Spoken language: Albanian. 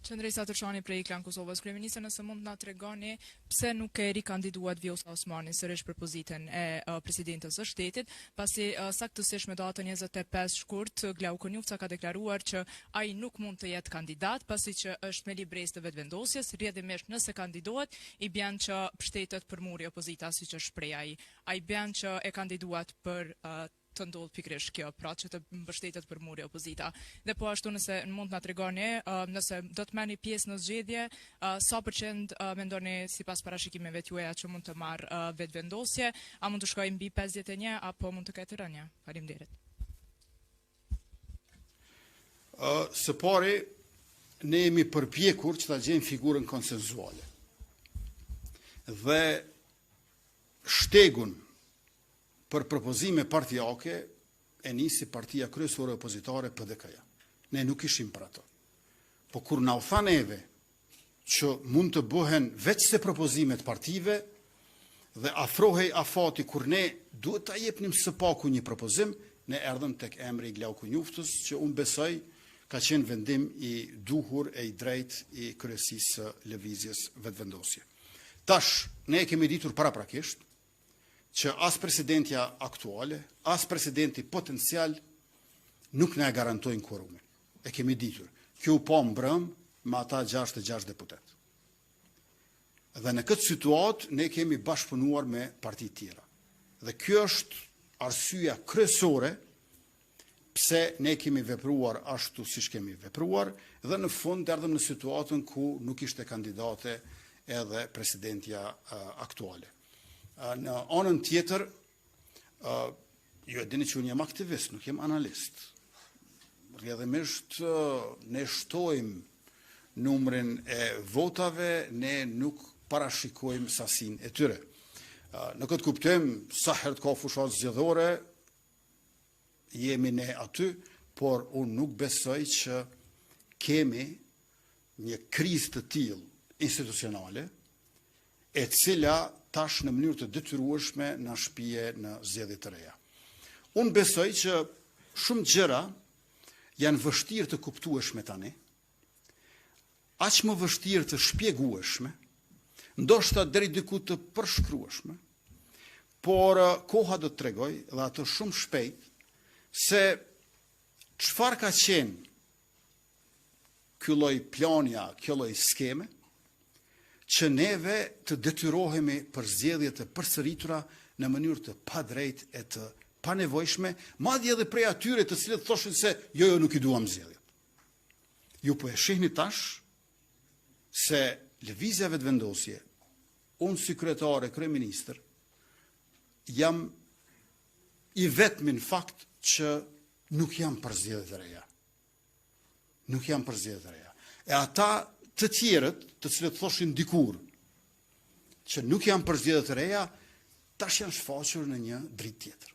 Qëndresa Tërshani prej Klan Kosovës. Kryeministre, nëse mund na tregoni pse nuk e rikandiduat Vjosa Osmani sërish për pozitën e presidentës së shtetit, pasi saktësisht me datën 25 shkurt Glauko Njufca ka deklaruar që ai nuk mund të jetë kandidat, pasi që është me libresë të vetëvendosjes, rrjedhimisht nëse kandidohet, i bën që pshtetet për muri opozita, siç është shpreha ai. Ai bën që e kandiduat për të ndodhë pikërisht kjo, pra që të mbështetet për muri opozita. Dhe po ashtu nëse mund na tregoni, nëse do të merrni pjesë në zgjedhje, sa përqend mendoni sipas parashikimeve tuaja që mund të marrë vetëvendosje, a mund të shkojë mbi 51 apo mund të ketë rënje? Faleminderit. Së pari, ne jemi përpjekur që ta gjejmë figurën konsenzuale. Dhe shtegun për propozime partijake e nisi partia kryesore opozitare PDK-ja. Ne nuk ishim për ato. Po kur na u tha neve që mund të bëhen veç se propozimet partive dhe afrohej afati kur ne duhet ta jepnim së paku një propozim, ne erdhëm tek emri i Glauku Njuftës, që unë besoj ka qenë vendim i duhur e i drejt i kryesisë së lëvizjes vetëvendosje. Tash, ne e kemi ditur paraprakisht që as presidentja aktuale, as presidenti potencial nuk ne garantojnë kvorumin. E kemi ditur. Kjo po mbrëm me ata 66 deputet. Dhe në këtë situatë ne kemi bashkëpunuar me parti tjera. Dhe kjo është arsyeja kryesore pse ne kemi vepruar ashtu siç kemi vepruar, dhe në fund erdhëm në situatën ku nuk ishte kandidate edhe presidentja aktuale. Në anën tjetër, ju e dini që unë jam aktivist, nuk jem analist. Rrjedhimisht ne shtojmë numrin e votave, ne nuk parashikojmë sasin e tyre. Në këtë kuptim, sa herë ka fushat zgjedhore, jemi ne aty, por unë nuk besoj që kemi një krizë të tillë institucionale, e cila tash në mënyrë të detyrueshme na shpije në zgjedhje të reja. Unë besoj që shumë gjëra janë vështirë të kuptueshme tani, aq më vështirë të shpjegueshme, ndoshta deri diku të përshkrueshme, por koha do të tregoj, dhe ato shumë shpejt, se çfarë ka qenë ky lloj planja, kjo lloj skeme, që neve të detyrohemi për zgjedhje të përsëritura në mënyrë të padrejtë e të panevojshme, madje edhe prej atyre të cilët thoshin se jo nuk i duam zgjedhjet. Ju po e shihni tash se lëvizja vetëvendosje, unë si kryetare, kryeministër, jam i vetmi në fakt që nuk jam për zgjedhje të reja. Nuk jam për zgjedhje të reja. E ata të tjerët, të cilët thoshin dikur që nuk janë për zgjedhje të reja, tash janë shfaqur në një dritë tjetër.